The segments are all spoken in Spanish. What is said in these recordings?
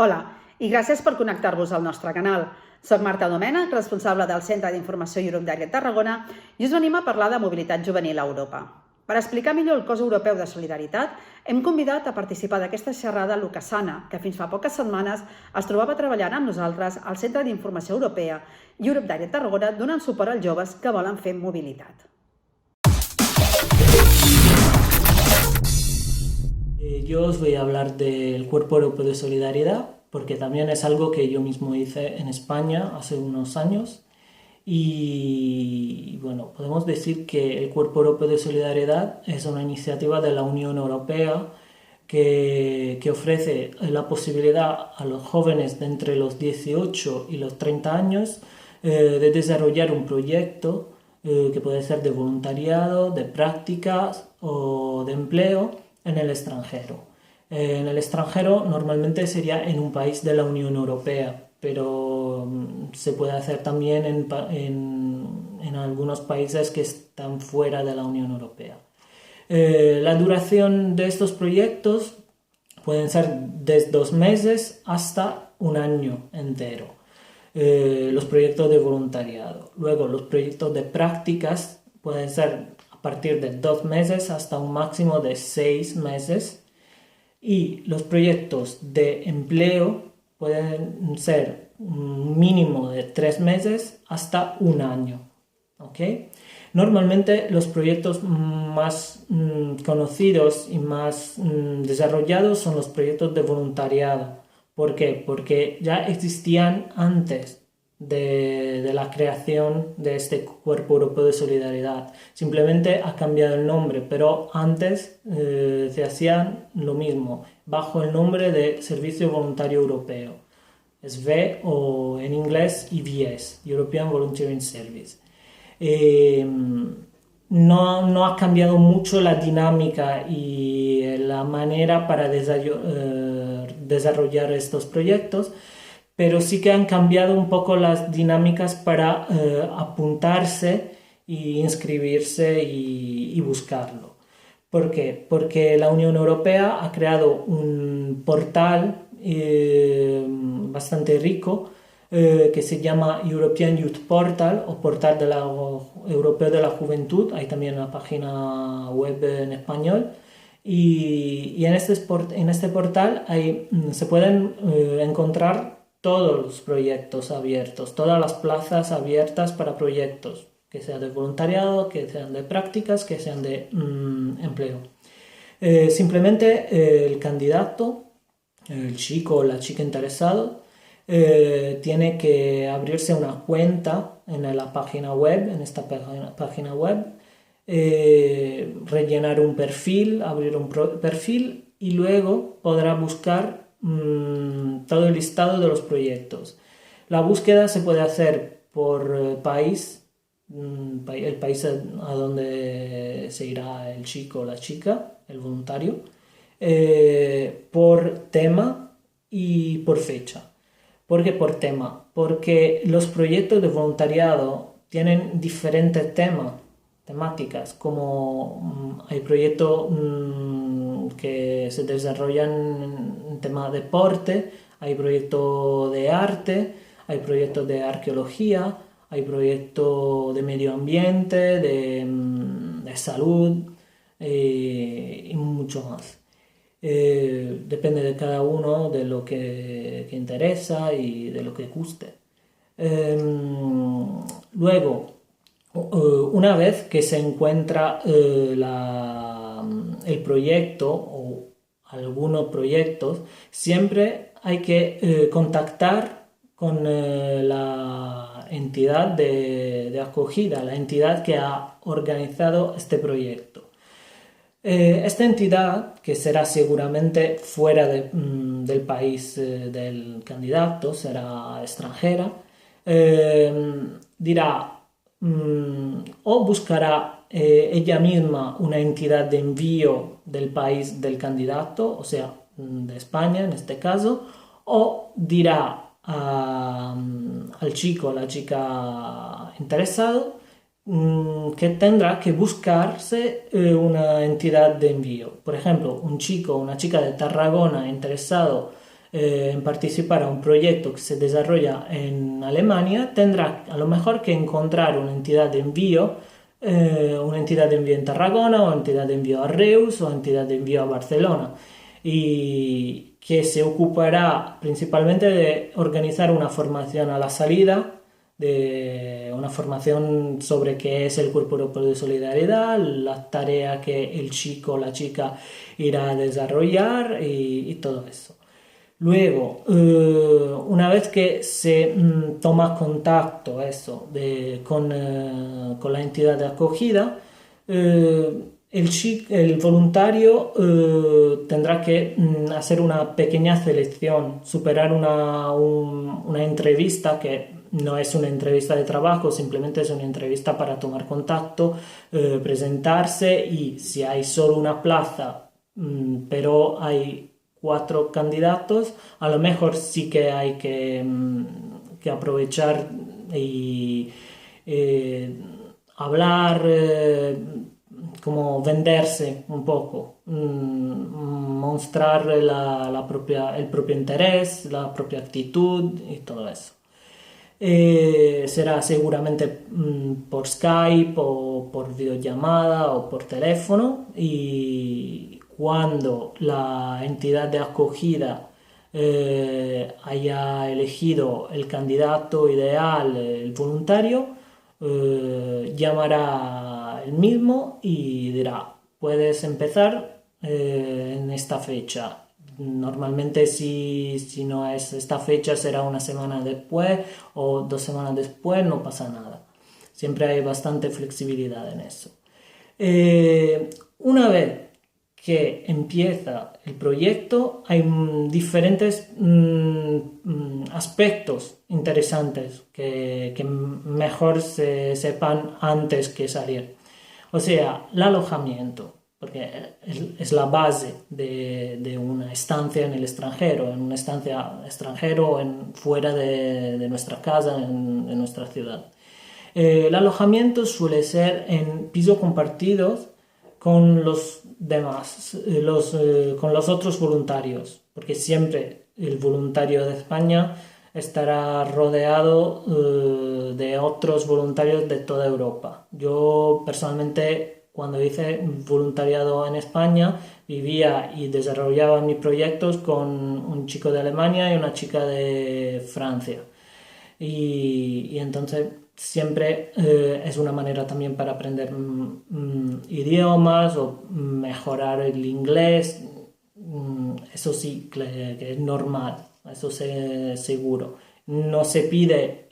Hola i gràcies per connectar-vos al nostre canal. Soc Marta Domènech, responsable del Centre d'Informació Europe Direct Tarragona, i us venim a parlar de mobilitat juvenil a Europa. Per explicar millor el cos europeu de solidaritat, hem convidat a participar d'aquesta xerrada Luca Sana, que fins fa poques setmanes es trobava treballant amb nosaltres al Centre d'Informació Europea Europe Direct Tarragona, donant suport als joves que volen fer mobilitat. Yo os voy a hablar del Cuerpo Europeo de Solidaridad, porque también es algo que yo mismo hice en España hace unos años. Y bueno, podemos decir que el Cuerpo Europeo de Solidaridad es una iniciativa de la Unión Europea que ofrece la posibilidad a los jóvenes de entre los 18 y los 30 años de desarrollar un proyecto que puede ser de voluntariado, de prácticas o de empleo en el extranjero. En el extranjero normalmente sería en un país de la Unión Europea, pero se puede hacer también en algunos países que están fuera de la Unión Europea. La duración de estos proyectos pueden ser desde 2 meses hasta un año entero. Los proyectos de voluntariado. Luego los proyectos de prácticas pueden ser a partir de 2 meses hasta un máximo de 6 meses. Y los proyectos de empleo pueden ser un mínimo de 3 meses hasta un año. ¿Okay? Normalmente los proyectos más conocidos y más desarrollados son los proyectos de voluntariado. ¿Por qué? Porque ya existían antes de la creación de este Cuerpo Europeo de Solidaridad. Simplemente ha cambiado el nombre, pero antes se hacían lo mismo, bajo el nombre de Servicio Voluntario Europeo. SV o en inglés EVS, European Volunteering Service. No ha cambiado mucho la dinámica y la manera para desarrollar estos proyectos, pero sí que han cambiado un poco las dinámicas para apuntarse e inscribirse y buscarlo. ¿Por qué? Porque la Unión Europea ha creado un portal bastante rico que se llama European Youth Portal o Portal Europeo de la Juventud. Hay también una página web en español. Y en este portal se pueden encontrar todos los proyectos abiertos, todas las plazas abiertas para proyectos, que sean de voluntariado, que sean de prácticas, que sean de empleo. Simplemente el candidato, el chico o la chica interesado, tiene que abrirse una cuenta en la página web, en esta página web, rellenar un perfil, abrir un perfil y luego podrá buscar todo el listado de los proyectos. La búsqueda se puede hacer por país, el país a donde se irá el chico o la chica, el voluntario, por tema y por fecha. ¿Por qué por tema? Porque los proyectos de voluntariado tienen diferentes temáticas, como hay proyectos que se desarrollan en tema de deporte, hay proyectos de arte, hay proyectos de arqueología, hay proyectos de medio ambiente, de salud y mucho más. Depende de cada uno, de lo que interesa y de lo que guste. Luego, una vez que se encuentra el proyecto o algunos proyectos, siempre hay que contactar con la entidad de acogida, la entidad que ha organizado este proyecto. Esta entidad, que será seguramente fuera del país del candidato, será extranjera, dirá o buscará ella misma una entidad de envío del país del candidato, o sea, de España en este caso, o dirá al chico o la chica interesado que tendrá que buscarse una entidad de envío. Por ejemplo, un chico o una chica de Tarragona interesado en participar a un proyecto que se desarrolla en Alemania, tendrá a lo mejor que encontrar una entidad de envío en Tarragona, o entidad de envío a Reus, o entidad de envío a Barcelona, y que se ocupará principalmente de organizar una formación a la salida, de una formación sobre qué es el Cuerpo Europeo de Solidaridad, la tarea que el chico o la chica irá a desarrollar y todo eso. Luego, una vez que se toma contacto con la entidad de acogida, el voluntario tendrá que hacer una pequeña selección, superar una entrevista que no es una entrevista de trabajo, simplemente es una entrevista para tomar contacto, presentarse, y si hay solo una plaza, pero hay 4 candidatos, a lo mejor sí que hay que aprovechar y hablar, como venderse un poco, mostrar el propio interés, la propia actitud y todo eso. Será seguramente por Skype o por videollamada o por teléfono, y cuando la entidad de acogida haya elegido el candidato ideal, el voluntario, llamará el mismo y dirá: puedes empezar en esta fecha. Normalmente si no es esta fecha, será una semana después o 2 semanas después, no pasa nada. Siempre hay bastante flexibilidad en eso. Una vez que empieza el proyecto, hay diferentes aspectos interesantes que mejor se sepan antes que salir. O sea, el alojamiento, porque es la base de una estancia en el extranjero, en una estancia extranjero fuera de nuestra casa, en nuestra ciudad. El alojamiento suele ser en pisos compartidos con los demás, con los otros voluntarios, porque siempre el voluntario de España estará rodeado de otros voluntarios de toda Europa. Yo personalmente, cuando hice voluntariado en España, vivía y desarrollaba mis proyectos con un chico de Alemania y una chica de Francia. Y entonces siempre es una manera también para aprender idiomas o mejorar el inglés. Eso sí que es normal, eso es seguro. No se pide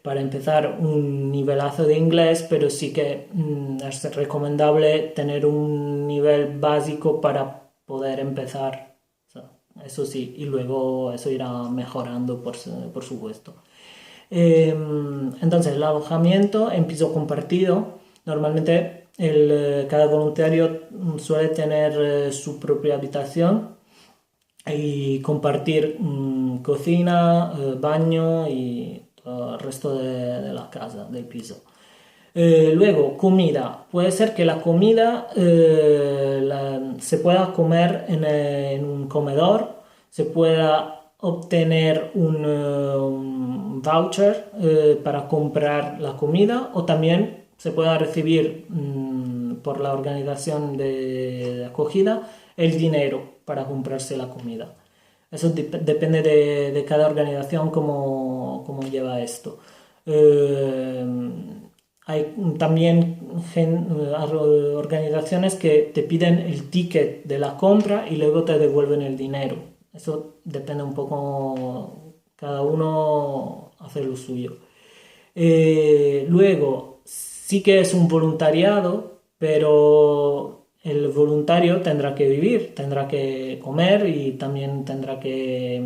para empezar un nivelazo de inglés, pero sí que es recomendable tener un nivel básico para poder empezar. O sea, eso sí, y luego eso irá mejorando, por supuesto. Entonces, el alojamiento en piso compartido, normalmente cada voluntario suele tener su propia habitación y compartir cocina, baño y todo el resto de la casa, del piso. Luego, comida. Puede ser que la comida se pueda comer en un comedor, se pueda obtener un voucher para comprar la comida, o también se pueda recibir por la organización de acogida el dinero para comprarse la comida. Eso depende de cada organización cómo lleva esto. Hay también organizaciones que te piden el ticket de la compra y luego te devuelven el dinero. Eso depende un poco, cada uno hace lo suyo. Luego, sí que es un voluntariado, pero el voluntario tendrá que vivir, tendrá que comer y también tendrá que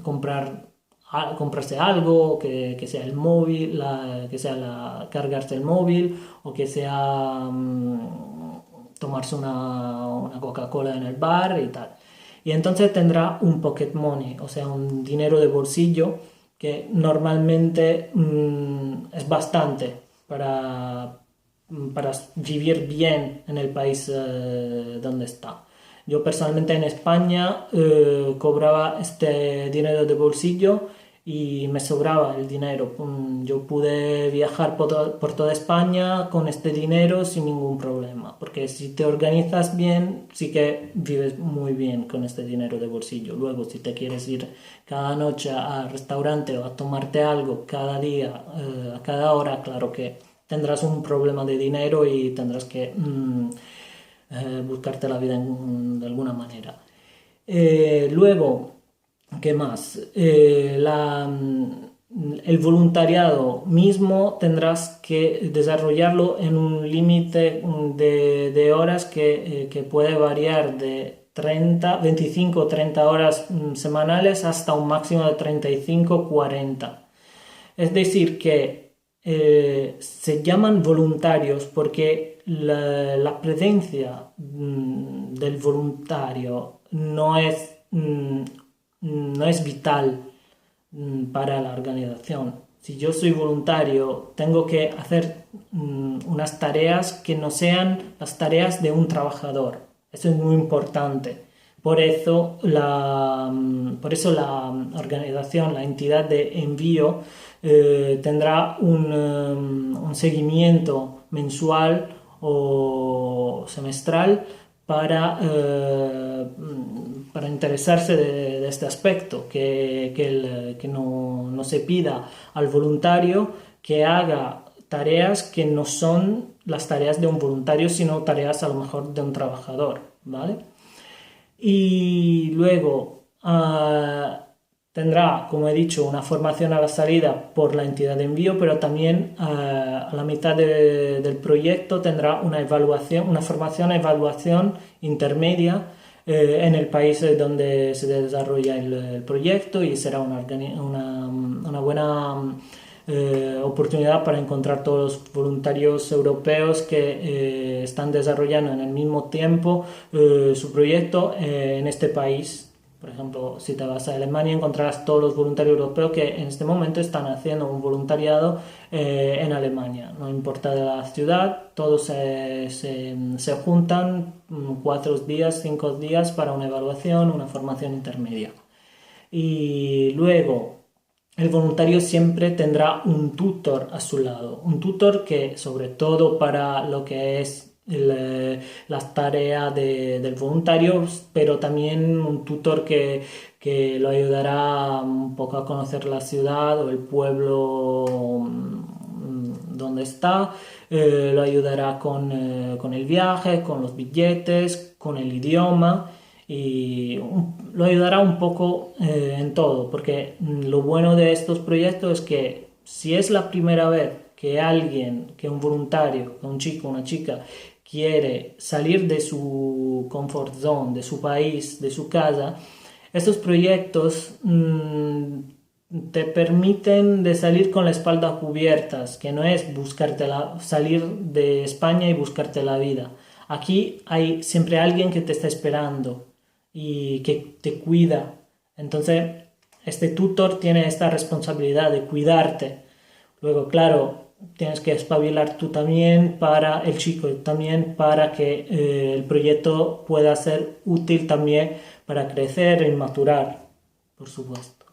comprarse algo, que sea el móvil, cargarse el móvil, o que sea tomarse una Coca-Cola en el bar y tal. Y entonces tendrá un pocket money, o sea, un dinero de bolsillo que normalmente es bastante para vivir bien en el país donde está. Yo personalmente en España cobraba este dinero de bolsillo y me sobraba el dinero. Yo pude viajar por toda España con este dinero sin ningún problema, porque si te organizas bien, sí que vives muy bien con este dinero de bolsillo. Luego, si te quieres ir cada noche al restaurante o a tomarte algo cada día, a cada hora, claro que tendrás un problema de dinero y tendrás que buscarte la vida de alguna manera. Luego, ¿qué más? El voluntariado mismo tendrás que desarrollarlo en un límite de horas que puede variar de 25 o 30 horas semanales hasta un máximo de 35-40. Es decir, que se llaman voluntarios porque la presencia del voluntario no es vital para la organización. Si yo soy voluntario, tengo que hacer unas tareas que no sean las tareas de un trabajador. Eso es muy importante. Por eso la organización, la entidad de envío, tendrá un seguimiento mensual o semestral para interesarse de este aspecto, que no se pida al voluntario que haga tareas que no son las tareas de un voluntario, sino tareas a lo mejor de un trabajador, ¿vale? Y luego tendrá, como he dicho, una formación a la salida por la entidad de envío, pero también a la mitad del proyecto tendrá una formación a evaluación intermedia en el país donde se desarrolla el proyecto, y será una buena oportunidad para encontrar todos los voluntarios europeos que están desarrollando en el mismo tiempo su proyecto en este país. Por ejemplo, si te vas a Alemania, encontrarás todos los voluntarios europeos que en este momento están haciendo un voluntariado en Alemania. No importa de la ciudad, todos se juntan 4 días, 5 días para una evaluación, una formación intermedia. Y luego, el voluntario siempre tendrá un tutor a su lado. Un tutor que, sobre todo para lo que es las tareas del voluntario, pero también un tutor que lo ayudará un poco a conocer la ciudad o el pueblo donde está, lo ayudará con el viaje, con los billetes, con el idioma, y lo ayudará un poco en todo, porque lo bueno de estos proyectos es que si es la primera vez que un voluntario, que un chico, una chica, quiere salir de su comfort zone, de su país, de su casa, estos proyectos te permiten de salir con la espalda cubierta, que no es salir de España y buscarte la vida. Aquí hay siempre alguien que te está esperando y que te cuida. Entonces, este tutor tiene esta responsabilidad de cuidarte. Luego, claro, tienes que espabilar tú también, para el chico también, para que el proyecto pueda ser útil también para crecer y maturar, por supuesto.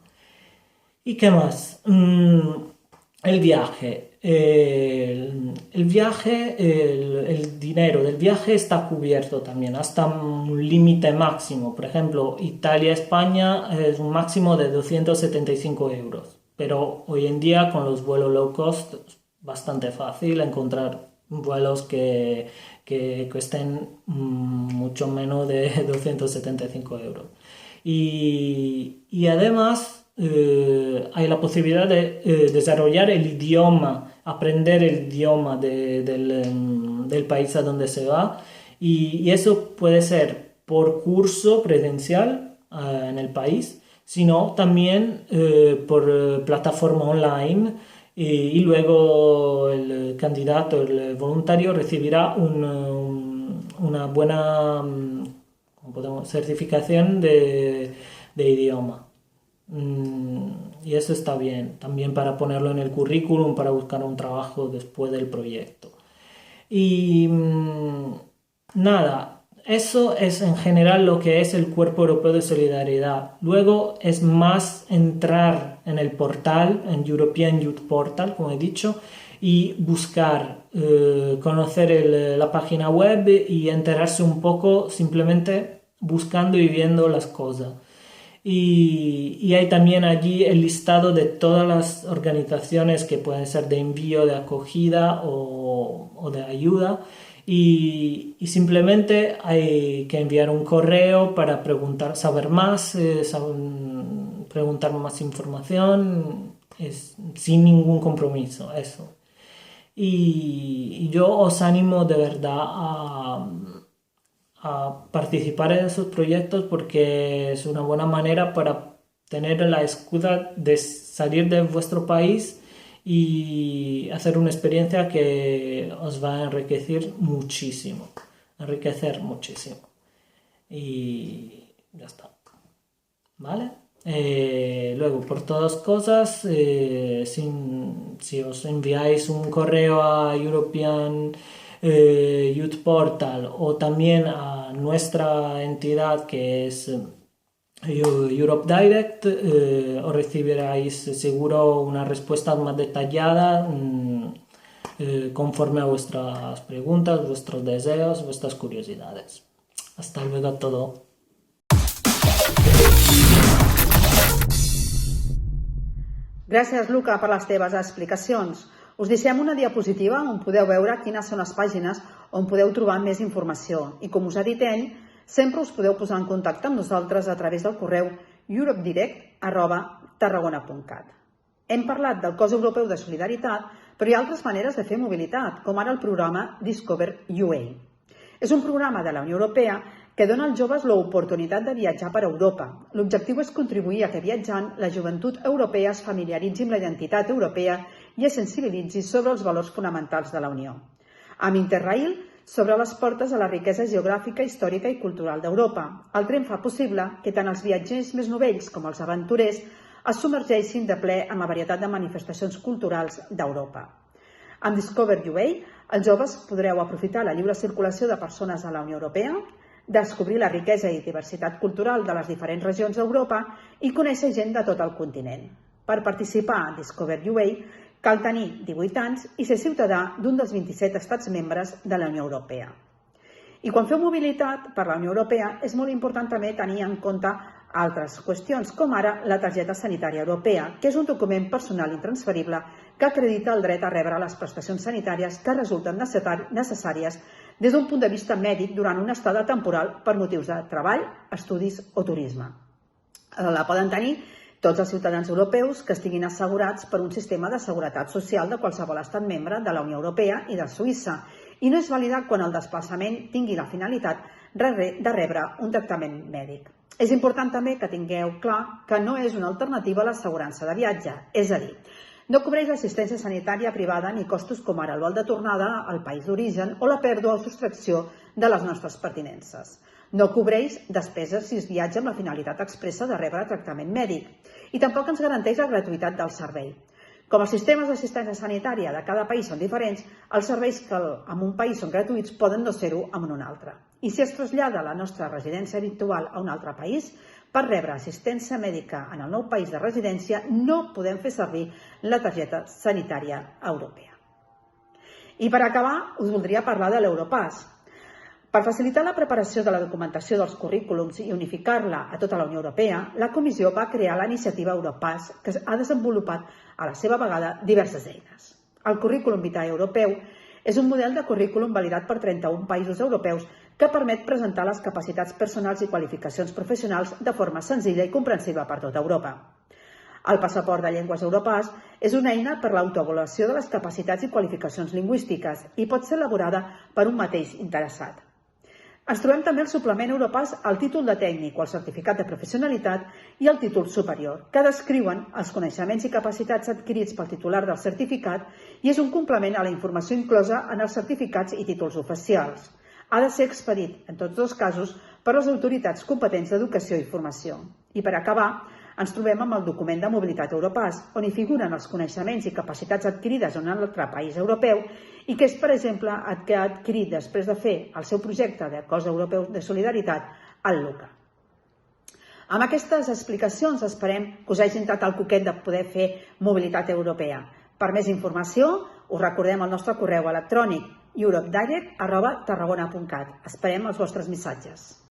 ¿Y qué más? El viaje. El viaje, el dinero del viaje está cubierto también hasta un límite máximo. Por ejemplo, Italia-España es un máximo de 275 euros. Pero hoy en día, con los vuelos low cost, es bastante fácil encontrar vuelos que cuesten mucho menos de 275 euros. Y además hay la posibilidad de desarrollar el idioma, aprender el idioma del país a donde se va, y eso puede ser por curso presencial en el país, sino también por plataforma online, y luego el candidato, el voluntario, recibirá una buena certificación de idioma. Y eso está bien, también para ponerlo en el currículum, para buscar un trabajo después del proyecto. Y nada, eso es en general lo que es el Cuerpo Europeo de Solidaridad. Luego es más entrar en el portal, en European Youth Portal, como he dicho, y buscar, conocer la página web y enterarse un poco simplemente buscando y viendo las cosas. Y hay también allí el listado de todas las organizaciones que pueden ser de envío, de acogida o de ayuda. Y simplemente hay que enviar un correo para preguntar, saber más, preguntar más información, sin ningún compromiso, eso. Y yo os animo de verdad a participar en esos proyectos porque es una buena manera para tener la excusa de salir de vuestro país y hacer una experiencia que os va a enriquecer muchísimo. Y ya está. ¿Vale? Luego, por todas cosas, si os enviáis un correo a European Youth Portal o también a nuestra entidad que es Europe Direct, os recibiréis seguro una respuesta más detallada conforme a vuestras preguntas, vuestros deseos, vuestras curiosidades. Hasta luego a todos. Gràcies, Luca, per les teves explicacions. Us deixem una diapositiva on podeu veure quines són les pàgines on podeu trobar més informació. I com us ha dit ell, sempre us podeu posar en contacte amb nosaltres a través del correu europedirect@tarragona.cat. Hem parlat del Cos Europeu de Solidaritat, però hi ha altres maneres de fer mobilitat, com ara el programa Discover UA. És un programa de la Unió Europea que dona als joves l'oportunitat de viatjar per Europa. L'objectiu és contribuir a que viatjant la joventut europea es familiaritzi amb la identitat europea i es sensibilitzi sobre els valors fonamentals de la Unió. Amb Interrail s'obre les portes a la riquesa geogràfica, històrica i cultural d'Europa. El tren fa possible que tant els viatgers més novells com els aventurers es submergeixin de ple en la varietat de manifestacions culturals d'Europa. Amb Discover UA, els joves podreu aprofitar la lliure circulació de persones a la Unió Europea, descobrir la riquesa i diversitat cultural de les diferents regions d'Europa i conèixer gent de tot el continent. Per participar en Discover UA cal tenir 18 anys i ser ciutadà d'un dels 27 estats membres de la Unió Europea. I quan feu mobilitat per la Unió Europea és molt important també tenir en compte altres qüestions, com ara la targeta sanitària europea, que és un document personal intransferible que acredita el dret a rebre les prestacions sanitàries que resulten necessàries des d'un punt de vista mèdic durant una estada temporal per motius de treball, estudis o turisme. La poden tenir tots els ciutadans europeus que estiguin assegurats per un sistema de seguretat social de qualsevol estat membre de la Unió Europea i de Suïssa, i no és vàlida quan el desplaçament tingui la finalitat de rebre un tractament mèdic. És important també que tingueu clar que no és una alternativa a l'assegurança de viatge, és a dir, no cobreix l'assistència sanitària privada ni costos com ara el vol de tornada al país d'origen o la pèrdua o sostracció de les nostres pertinences. No cobreix despeses si es viatja amb la finalitat expressa de rebre tractament mèdic i tampoc ens garanteix la gratuïtat del servei. Com els sistemes d'assistència sanitària de cada país són diferents, els serveis que en un país són gratuïts poden no ser-ho en un altre. I si es trasllada la nostra residència habitual a un altre país, per rebre assistència mèdica en el nou país de residència no podem fer servir la targeta sanitària europea. I per acabar, us voldria parlar de l'Europass. Per facilitar la preparació de la documentació dels currículums i unificar-la a tota la Unió Europea, la Comissió va crear la iniciativa Europass, que ha desenvolupat a la seva vegada diverses eines. El currículum vitae europeu és un model de currículum validat per 31 països europeus que permet presentar les capacitats personals i qualificacions professionals de forma senzilla i comprensiva per tota Europa. El passaport de llengües Europass és una eina per l'autoavaluació de les capacitats i qualificacions lingüístiques i pot ser elaborada per un mateix interessat. Ens trobem també el suplement Europass al títol de tècnic o el certificat de professionalitat i el títol superior, que descriuen els coneixements i capacitats adquirits pel titular del certificat i és un complement a la informació inclosa en els certificats i títols oficials. Ha de ser expedit, en tots dos casos, per les autoritats competents d'educació i formació. I per acabar, ens trobem amb el document de Mobilitat Europass, on hi figuren els coneixements i capacitats adquirides en un altre país europeu i que és, per exemple, el que ha adquirit després de fer el seu projecte de cos europeu de solidaritat al Luca. Amb aquestes explicacions esperem que us hagi entrat el coquet de poder fer mobilitat europea. Per més informació, us recordem el nostre correu electrònic europedirect@tarragona.cat. Esperem els vostres missatges.